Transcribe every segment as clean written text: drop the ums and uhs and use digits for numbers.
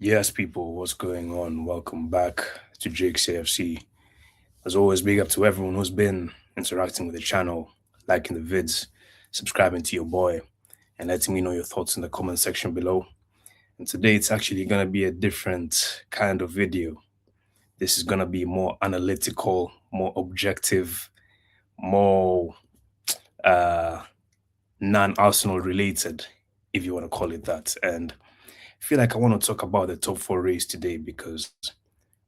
Yes, people, what's going on? Welcome back to Jake's AFC. As always, big up to everyone who's been interacting with the channel, liking the vids, subscribing to your boy, and letting me know your thoughts in the comment section below. And today it's actually going to be a different kind of video. This is going to be more analytical, more objective, more uh, non Arsenal related, if you want to call it that. And I feel like I want to talk about the top four race today because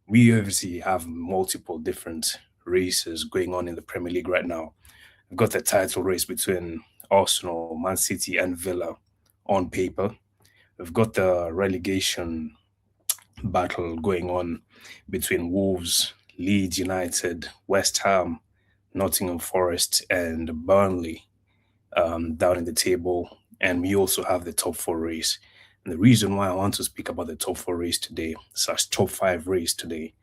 we obviously have multiple different races going on in the Premier League right now. We've got the title race between Arsenal, Man City, and Villa on paper. We've got the relegation battle going on between Wolves, Leeds United, West Ham, Nottingham Forest, and Burnley down in the table. And we also have the top four race. And the reason why I want to speak about the top four race today, slash top five race today,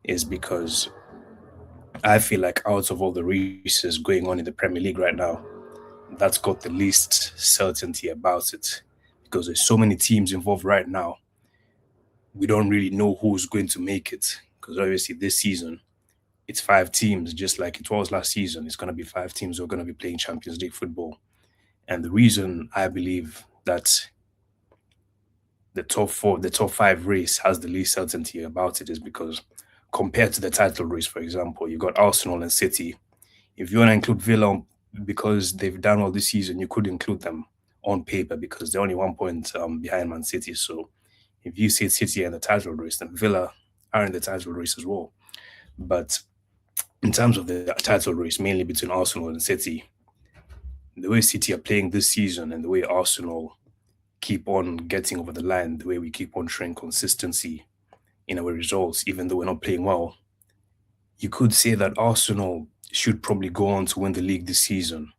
is because I feel like out of all the races going on in the Premier League right now, that's got the least certainty about it because there's so many teams involved right now. We don't really know who's going to make it because obviously this season it's five teams, just like it was last season. It's going to be five teams who are going to be playing Champions League football. And the reason I believe that the top five race has the least certainty about it is because compared to the title race, for example, you've got Arsenal and City. If you want to include Villa because they've done all this season, you could include them on paper because they're only 1 point behind Man City. So if you see City in the title race, then Villa are in the title race as well. But in terms of the title race, mainly between Arsenal and City, the way City are playing this season and the way Arsenal keep on getting over the line, the way we keep on showing consistency in our results, even though we're not playing well, you could say that Arsenal should probably go on to win the league this season.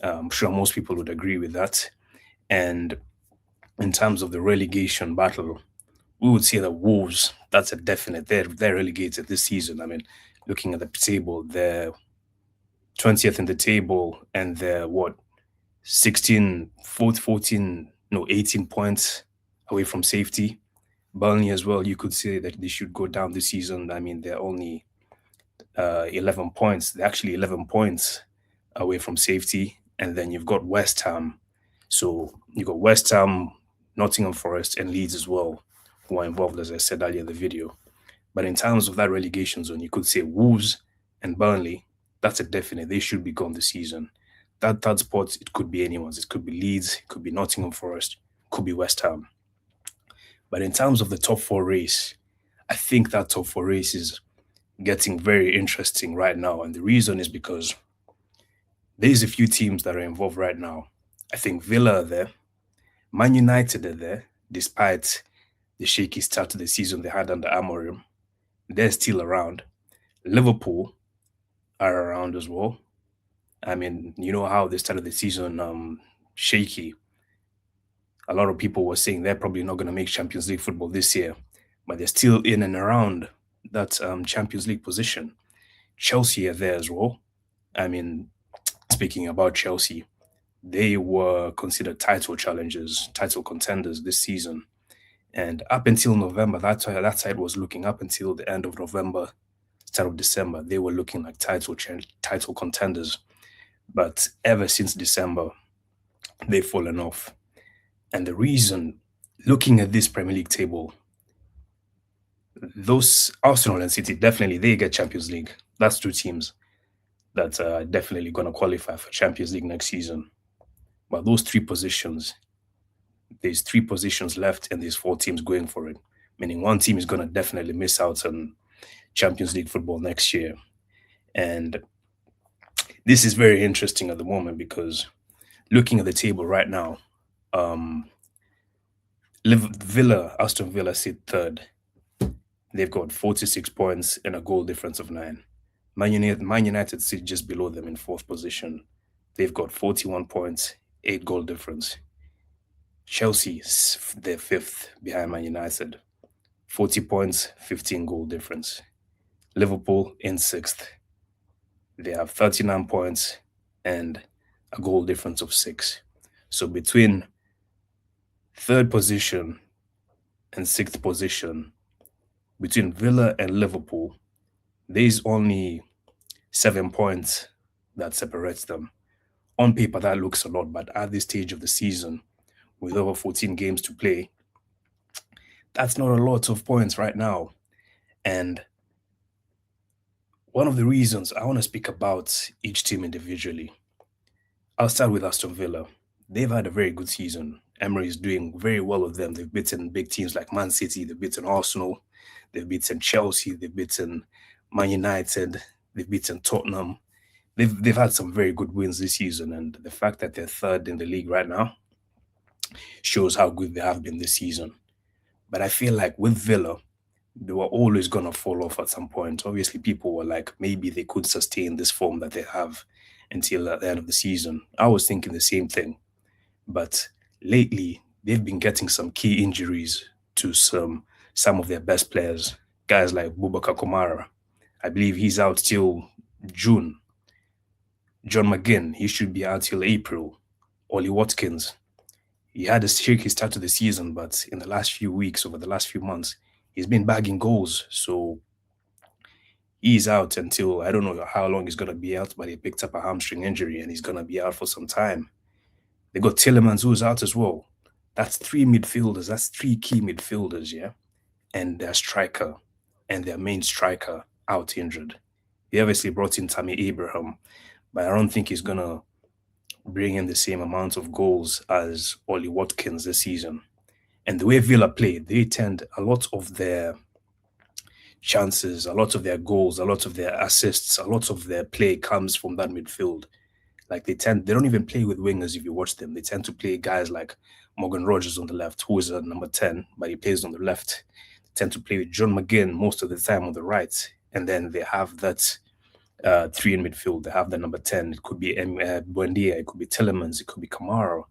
I'm sure most people would agree with that. And in terms of the relegation battle, we would say that Wolves, that's a definite. They're relegated this season. I mean, looking at the table, they're 20th in the table and they're what 16, 14, no, 18 points away from safety. Burnley as well, you could say that they should go down this season. I mean, they're only 11 points. They're actually 11 points away from safety. And then you've got West Ham. So you've got West Ham, Nottingham Forest, and Leeds as well, who are involved, as I said earlier in the video. But in terms of that relegation zone, you could say Wolves and Burnley, that's a definite. They should be gone this season. That third spot, it could be anyone's. It could be Leeds, it could be Nottingham Forest, could be West Ham. But in terms of the top four race, I think that top four race is getting very interesting right now. And the reason is because there's a few teams that are involved right now. I think Villa are there, Man United are there, despite the shaky start to the season they had under Amorim. They're still around. Liverpool are around as well. I mean, you know how they started the season shaky. A lot of people were saying they're probably not going to make Champions League football this year, but they're still in and around that Champions League position. Chelsea are there as well. I mean, speaking about Chelsea, they were considered title challengers, title contenders this season. And up until November, that side was looking up until the end of November, start of December, they were looking like title contenders. But ever since December, they've fallen off. And the reason, looking at this Premier League table, those Arsenal and City definitely they get Champions League. That's two teams that are definitely going to qualify for Champions League next season. But those three positions, there's three positions left, and there's four teams going for it. Meaning one team is going to definitely miss out on Champions League football next year. And this is very interesting at the moment because looking at the table right now, um, Aston Villa sit third. They've got 46 points and a goal difference of 9. Man United sit just below them in fourth position. They've got 41 points, 8 goal difference. Chelsea, they're fifth behind Man United. 40 points, 15 goal difference. Liverpool in sixth. They have 39 points and a goal difference of 6. So between third position and sixth position, between Villa and Liverpool, there's only 7 points that separates them. On paper, that looks a lot, but at this stage of the season, with over 14 games to play, that's not a lot of points right now. And one of the reasons I want to speak about each team individually, I'll start with Aston Villa. They've had a very good season. Emery is doing very well with them. They've beaten big teams like Man City, they've beaten Arsenal, they've beaten Chelsea, they've beaten Man United, they've beaten Tottenham. They've had some very good wins this season, and the fact that they're third in the league right now shows how good they have been this season. But I feel like with Villa, they were always gonna fall off at some point. Obviously, people were like, maybe they could sustain this form that they have until at the end of the season. I was thinking the same thing. But lately, they've been getting some key injuries to some of their best players. Guys like Boubacar Kamara. I believe he's out till June. John McGinn, he should be out till April. Ollie Watkins, he had a shaky start to the season, but in the last few weeks, over the last few months, he's been bagging goals. So he's out until I don't know how long he's gonna be out, but he picked up a hamstring injury and he's gonna be out for some time. They got Tillemans who's out as well. That's three midfielders. That's three key midfielders, yeah, and their striker and their main striker out injured. They obviously brought in Tammy Abraham, but I don't think he's gonna bring in the same amount of goals as Ollie Watkins this season. And the way Villa play, they tend a lot of their chances, a lot of their goals, a lot of their assists, a lot of their play comes from that midfield. Like they don't even play with wingers if you watch them. They tend to play guys like Morgan Rogers on the left, who is a number 10, but he plays on the left. They tend to play with John McGinn most of the time on the right. And then they have that three in midfield. They have the number 10. It could be Buendia, it could be Tillemans, it could be Kamara,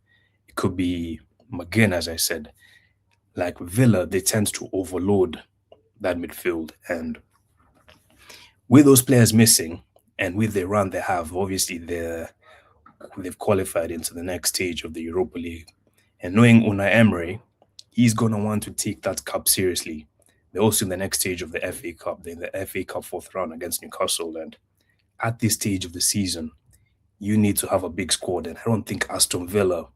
it could be McGinn, as I said. Like Villa, they tend to overload that midfield. And with those players missing, and with the run they have, obviously they've qualified into the next stage of the Europa League. And knowing Unai Emery, he's going to want to take that cup seriously. They're also in the next stage of the FA Cup. They're in the FA Cup fourth round against Newcastle. And at this stage of the season, you need to have a big squad. And I don't think Aston Villa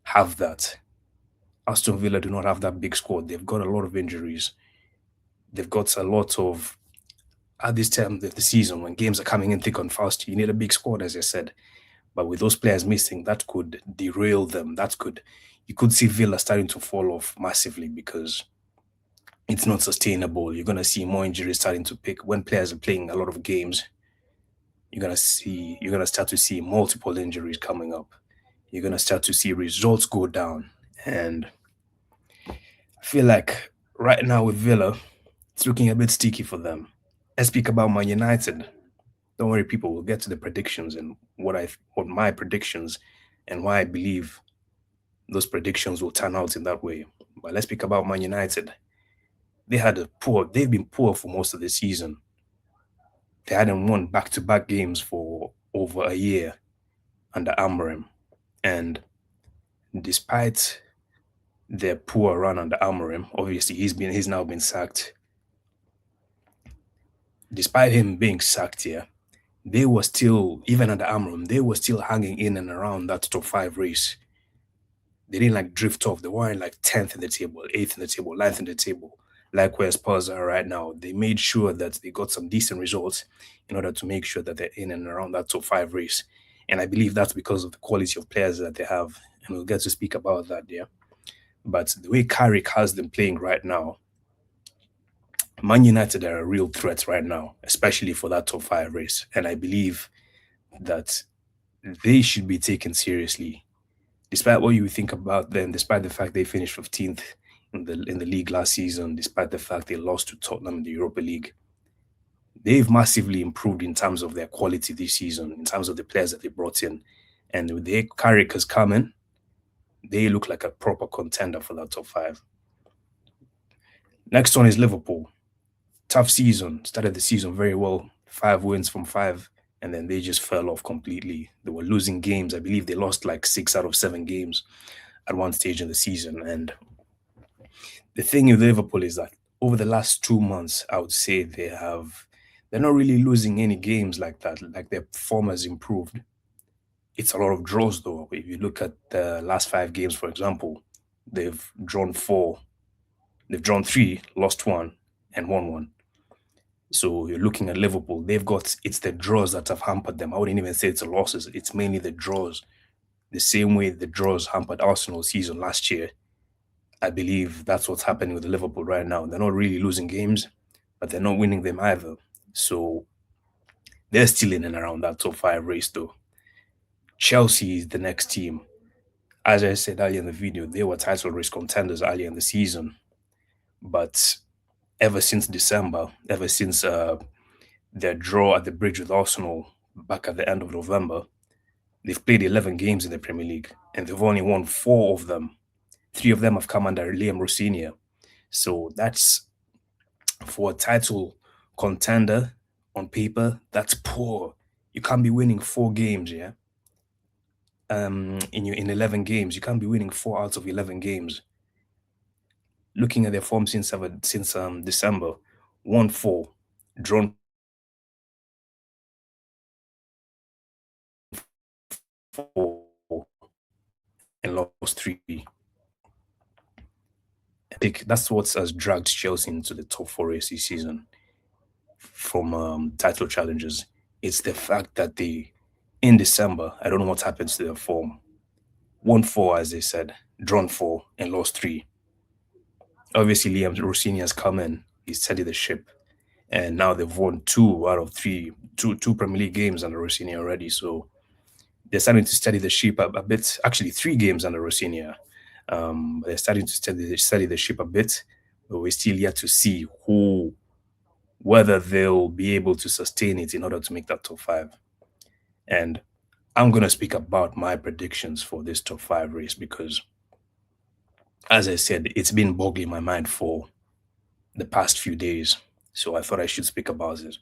have that. Aston Villa do not have that big squad. They've got a lot of injuries. They've got a lot of, at this time of the season, when games are coming in thick and fast, you need a big squad, as I said. But with those players missing, that could derail them. You could see Villa starting to fall off massively because it's not sustainable. You're going to see more injuries starting to pick when players are playing a lot of games. You're going to start to see multiple injuries coming up. You're going to start to see results go down. And I feel like right now with Villa, it's looking a bit sticky for them. Let's speak about Man United. Don't worry, people. We'll get to the predictions and what my predictions and why I believe those predictions will turn out in that way. But let's speak about Man United. They've been poor for most of the season. They hadn't won back-to-back games for over a year under Amorim. And despite their poor run under Amorim, obviously he's now been sacked. Despite him being sacked here, they were still, even under Amorim, they were still hanging in and around that top five race. They didn't like drift off. They weren't like 10th in the table, 8th in the table, 9th in the table, like where Spurs are right now. They made sure that they got some decent results in order to make sure that they're in and around that top five race. And I believe that's because of the quality of players that they have. And we'll get to speak about that, yeah. But the way Carrick has them playing right now, Man United are a real threat right now, especially for that top five race. And I believe that they should be taken seriously despite what you think about them, despite the fact they finished 15th in the league last season, despite the fact they lost to Tottenham in the Europa League, they've massively improved in terms of their quality this season, in terms of the players that they brought in. And with their Carrick has come in, they look like a proper contender for that top five. Next one is Liverpool. Tough season. Started the season very well. 5 wins from 5, and then they just fell off completely. They were losing games. I believe they lost like 6 out of 7 games at one stage in the season. And The thing with Liverpool is that over the last 2 months, I would say they're not really losing any games like that. Like their form has improved. It's a lot of draws though. If you look at the last 5 games, for example, they've drawn four, they've drawn three, lost one, and won one. So you're looking at Liverpool, it's the draws that have hampered them. I wouldn't even say it's the losses, it's mainly the draws. The same way the draws hampered Arsenal season last year. I believe that's what's happening with Liverpool right now. They're not really losing games, but they're not winning them either. So they're still in and around that top five race though. Chelsea is the next team. As I said earlier in the video, they were title race contenders earlier in the season. But ever since December, ever since their draw at the bridge with Arsenal back at the end of November, they've played 11 games in the Premier League and they've only won four of them. Three of them have come under Liam Rossinia. So that's, for a title contender on paper, that's poor. You can't be winning 4 games, yeah? In 11 games, you can't be winning 4 out of 11 games. Looking at their form since December, won four, drawn four, and lost three. I think that's what has dragged Chelsea into the top four race this season from title challenges. It's the fact that in December, I don't know what happens to their form. Won four, as they said, drawn four, and lost three. Obviously, Liam Rossini has come in, he's steadied the ship, and now they've won two out of three, two Premier League games under Rossini already. So they're starting to steady the ship a bit. Actually, 3 games under Rossini. They're starting to steady the ship a bit, but we're still yet to see whether they'll be able to sustain it in order to make that top five. And I'm going to speak about my predictions for this top five race because, as I said, it's been boggling my mind for the past few days. So I thought I should speak about it.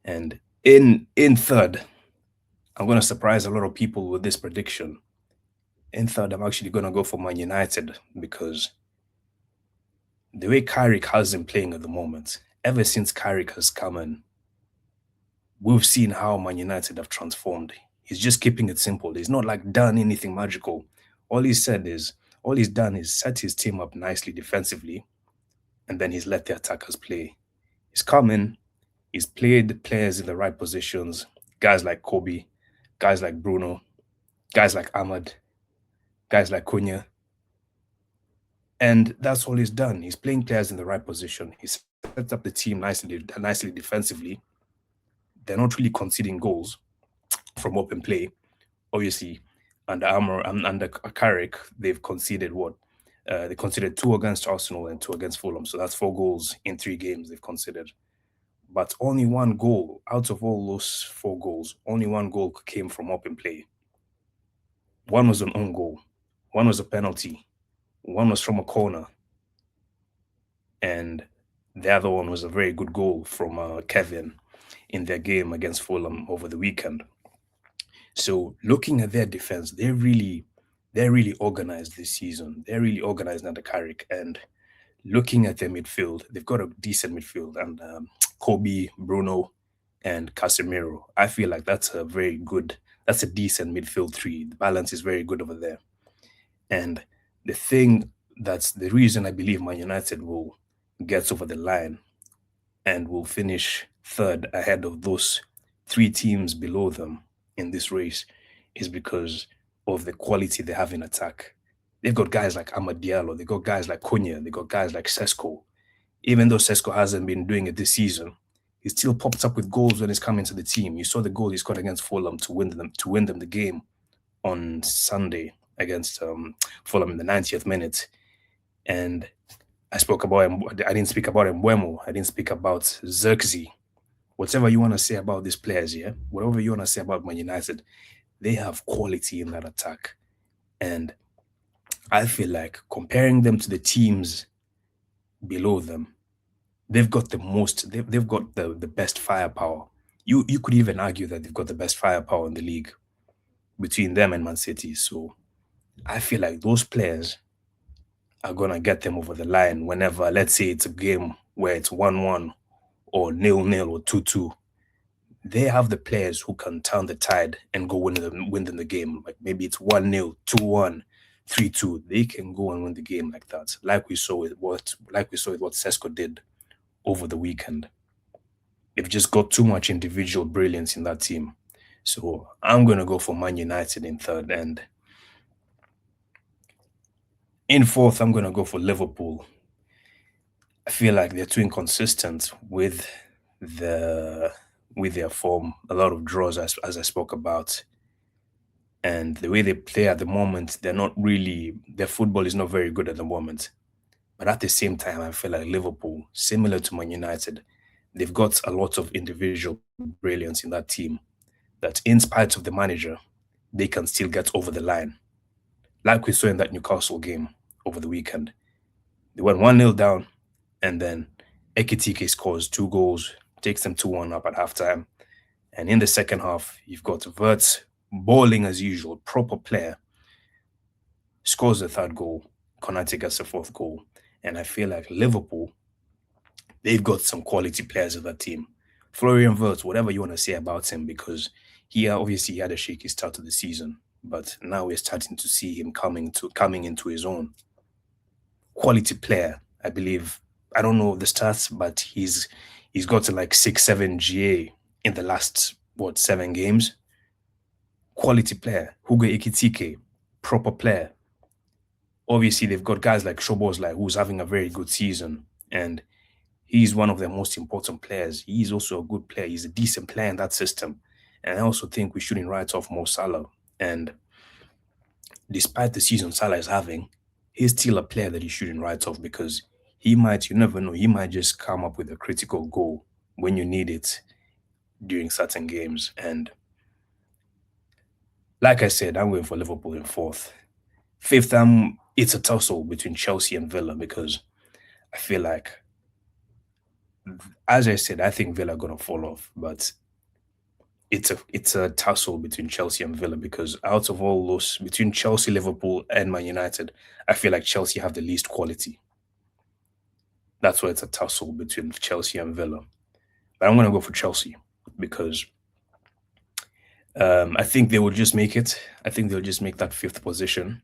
And in third, I'm going to surprise a lot of people with this prediction. In third, I'm actually going to go for Man United because the way Carrick has been playing at the moment, ever since Carrick has come in, we've seen how Man United have transformed. He's just keeping it simple. He's not like done anything magical. All he's done is set his team up nicely defensively, and then he's let the attackers play. He's come in, he's played the players in the right positions, guys like Kobe, guys like Bruno, guys like Ahmad, guys like Cunha. And that's all he's done. He's playing players in the right position. He's set up the team nicely defensively. They're not really conceding goals from open play. Obviously, under Carrick, they've conceded what? They conceded 2 against Arsenal and 2 against Fulham. So that's 4 goals in 3 games they've conceded. But only 1 goal out of all those 4 goals, only 1 goal came from open play. One was an own goal, one was a penalty, one was from a corner, and the other one was a very good goal from Kevin in their game against Fulham over the weekend. So looking at their defense, they're really organized this season. They're really organized under Carrick. And looking at their midfield, they've got a decent midfield. And Kobe, Bruno, and Casemiro, I feel like that's a decent midfield three. The balance is very good over there. And that's the reason I believe Man United will get over the line and will finish third ahead of those 3 teams below them in this race is because of the quality they have in attack. They've got guys like Amad Diallo, they've got guys like Cunha, they've got guys like Sesko. Even though Sesko hasn't been doing it this season, he still pops up with goals when he's coming to the team. You saw the goal he scored against Fulham to win them the game on Sunday against Fulham in the 90th minute. And I spoke about him. I didn't speak about Mbeumo. I didn't speak about Xerxes. Whatever you want to say about these players, yeah, whatever you want to say about Man United, they have quality in that attack. And I feel like comparing them to the teams below them, they've got they've got the best firepower. You could even argue that they've got the best firepower in the league between them and Man City. So I feel like those players are gonna get them over the line whenever, let's say, it's a game where it's 1-1 or 0-0 or 2-2. They have the players who can turn the tide and go win them the game. Like maybe it's 1-0, 2-1, 3-2. They can go and win the game like that. Like we saw with what Sesko did over the weekend. They've just got too much individual brilliance in that team. So I'm gonna go for Man United in third, and in fourth, I'm gonna go for Liverpool. I feel like they're too inconsistent the with their form. A lot of draws, as I spoke about, and the way they play at the moment, they're not really their football is not very good at the moment. But at the same time, I feel like Liverpool, similar to Man United, they've got a lot of individual brilliance in that team. That in spite of the manager, they can still get over the line, like we saw in that Newcastle game over the weekend. They went 1-0 down, and then Ekitike scores 2 goals, takes them 2-1 up at halftime. And in the second half, you've got Verts balling as usual, proper player, scores the third goal. Konate gets the fourth goal. And I feel like Liverpool, they've got some quality players in that team. Florian Wirtz, whatever you want to say about him, because he obviously he had a shaky start to the season, but now we're starting to see him coming into his own. Quality player, I believe. I don't know the stats, but he's got to like 6, 7 GA in the last 7 games. Quality player. Hugo Ekitike, proper player. Obviously, they've got guys like Shobos, who's having a very good season, and he's one of their most important players. He's also a good player. He's a decent player in that system. And I also think we shouldn't write off Mo Salah. And despite the season Salah is having, he's still a player that you shouldn't write off because you never know, he might just come up with a critical goal when you need it during certain games. And like I said, I'm going for Liverpool in fourth. Fifth, it's a tussle between Chelsea and Villa because I feel like, as I said, I think Villa are gonna fall off, but it's a tussle between Chelsea and Villa because out of all those between Chelsea, Liverpool, and Man United, I feel like Chelsea have the least quality. That's why it's a tussle between Chelsea and Villa. But I'm gonna go for Chelsea because I think they will just make it. I think they'll just make that fifth position.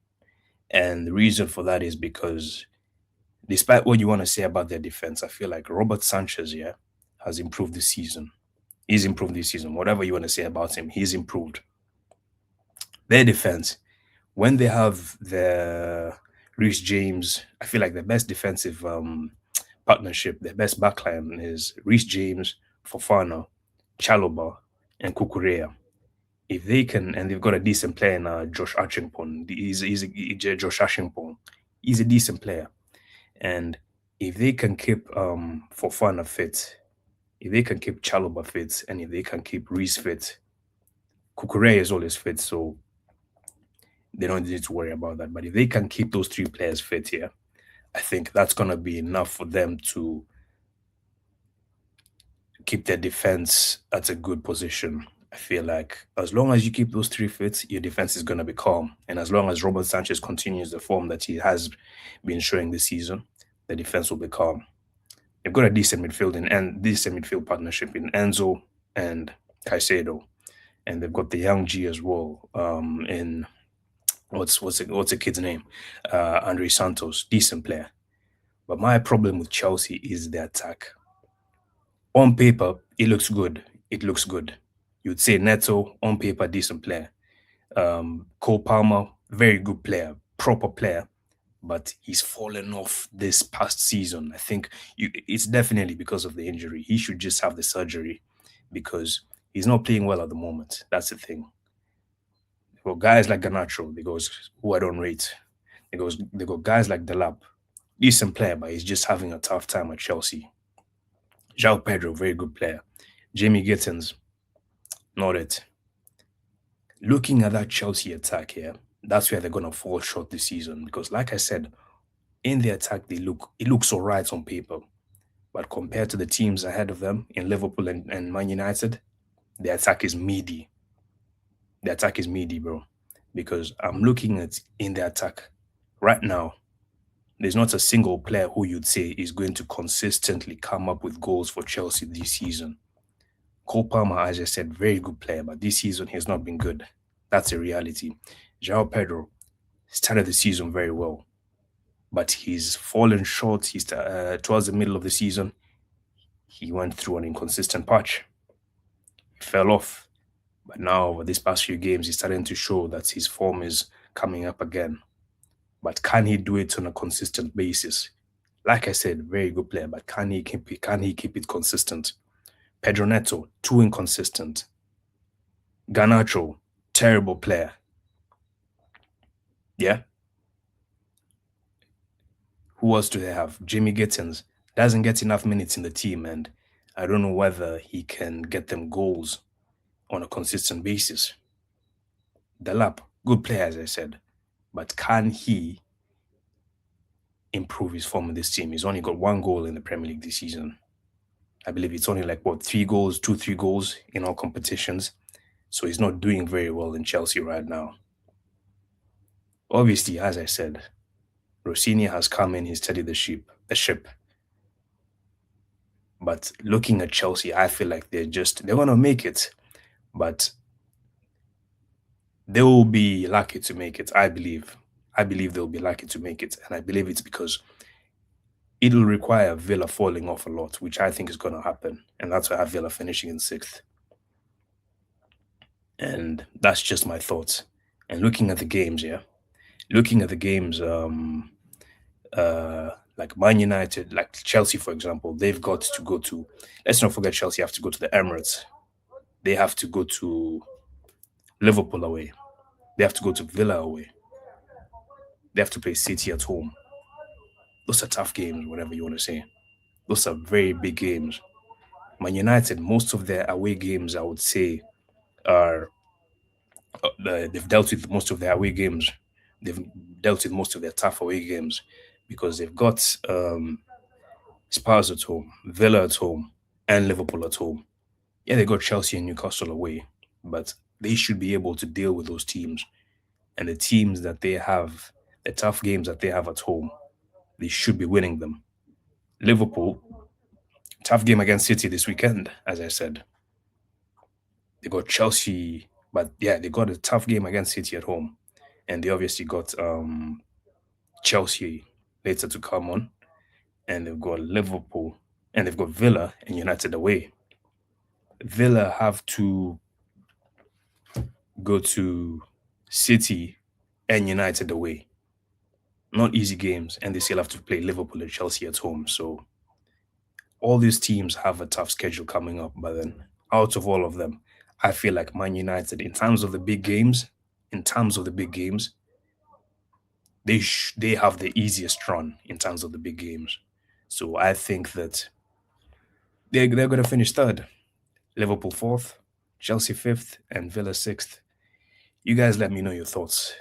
And the reason for that is because despite what you want to say about their defense, I feel like Robert Sanchez, yeah, has improved this season. He's improved this season. Whatever you want to say about him, he's improved. Their defense, when they have their Reece James, I feel like the best defensive partnership, the best backline is Reece James, Fofana, Chaloba, and Kukurea. If they can, and they've got a decent player in Josh Archimpong. Josh Archimpong. He's a decent player, and if they can keep Fofana fit, if they can keep Chaloba fit, and if they can keep Reece fit, Kukurea is always fit, so they don't need to worry about that. But if they can keep those three players fit here, I think that's gonna be enough for them to keep their defense at a good position. I feel like as long as you keep those three fit, your defense is gonna be calm. And as long as Robert Sanchez continues the form that he has been showing this season, the defense will be calm. They've got a decent midfield partnership in Enzo and Caicedo, and they've got the young G as well. In what's the kid's name? Andre Santos, decent player. But my problem with Chelsea is the attack. On paper, it looks good. It looks good. You'd say Neto on paper, decent player. Cole Palmer, very good player, proper player, but he's fallen off this past season. I think it's definitely because of the injury. He should just have the surgery because he's not playing well at the moment. That's the thing. For guys like Garnacho, who I don't rate. They got guys like Delap, decent player, but he's just having a tough time at Chelsea. João Pedro, very good player. Jamie Gittins, not it. Looking at that Chelsea attack here, that's where they're gonna fall short this season. Because like I said, in the attack, it looks alright on paper. But compared to the teams ahead of them in Liverpool and Man United, the attack is meaty. The attack is meaty, bro. Because I'm looking at in the attack right now. There's not a single player who you'd say is going to consistently come up with goals for Chelsea this season. Cole Palmer, as I said, very good player, but this season he has not been good. That's a reality. João Pedro started the season very well, but he's fallen short. Towards the middle of the season, he went through an inconsistent patch. He fell off, but now over these past few games, he's starting to show that his form is coming up again. But can he do it on a consistent basis? Like I said, very good player, but can he keep it? Can he keep it consistent? Pedro Neto, too inconsistent. Garnacho, terrible player. Yeah. Who else do they have? Jimmy Gittins doesn't get enough minutes in the team, and I don't know whether he can get them goals on a consistent basis. Delap, good player, as I said, but can he improve his form in this team? He's only got one goal in the Premier League this season. I believe it's only like what, 3 goals, 3 goals in all competitions. So he's not doing very well in Chelsea right now. Obviously, as I said, Rossini has come in, he's steadied the ship. But looking at Chelsea, I feel like they're gonna make it, but they will be lucky to make it, I believe. I believe they'll be lucky to make it. And I believe it's because it'll require Villa falling off a lot, which I think is going to happen. And that's why I have Villa finishing in 6th. And that's just my thoughts. And looking at the games, like Man United, like Chelsea, for example, they've got to go to, let's not forget Chelsea have to go to the Emirates. They have to go to Liverpool away. They have to go to Villa away. They have to play City at home. Those are tough games, whatever you want to say. Those are very big games. Man United, most of their away games, I would say, are they've dealt with most of their away games. They've dealt with most of their tough away games because they've got Spurs at home, Villa at home, and Liverpool at home. Yeah, they got Chelsea and Newcastle away, but they should be able to deal with those teams. And the teams that they have, the tough games that they have at home, they should be winning them. Liverpool, tough game against City this weekend, as I said. They got Chelsea, but yeah, they got a tough game against City at home. And they obviously got Chelsea later to come on. And they've got Liverpool, and they've got Villa and United away. Villa have to go to City and United away. Not easy games, and they still have to play Liverpool and Chelsea at home. So all these teams have a tough schedule coming up. But then out of all of them, I feel like Man United, in terms of the big games, they have the easiest run in terms of the big games. So I think that they're going to finish third. Liverpool fourth, Chelsea fifth, and Villa sixth. You guys let me know your thoughts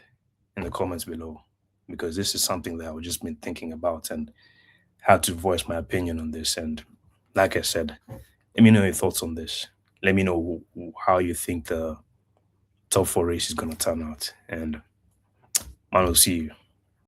in the comments below because this is something that I've just been thinking about and had to voice my opinion on this. And like I said, let me know your thoughts on this. Let me know how you think the top 4 race is going to turn out. And man, will see you.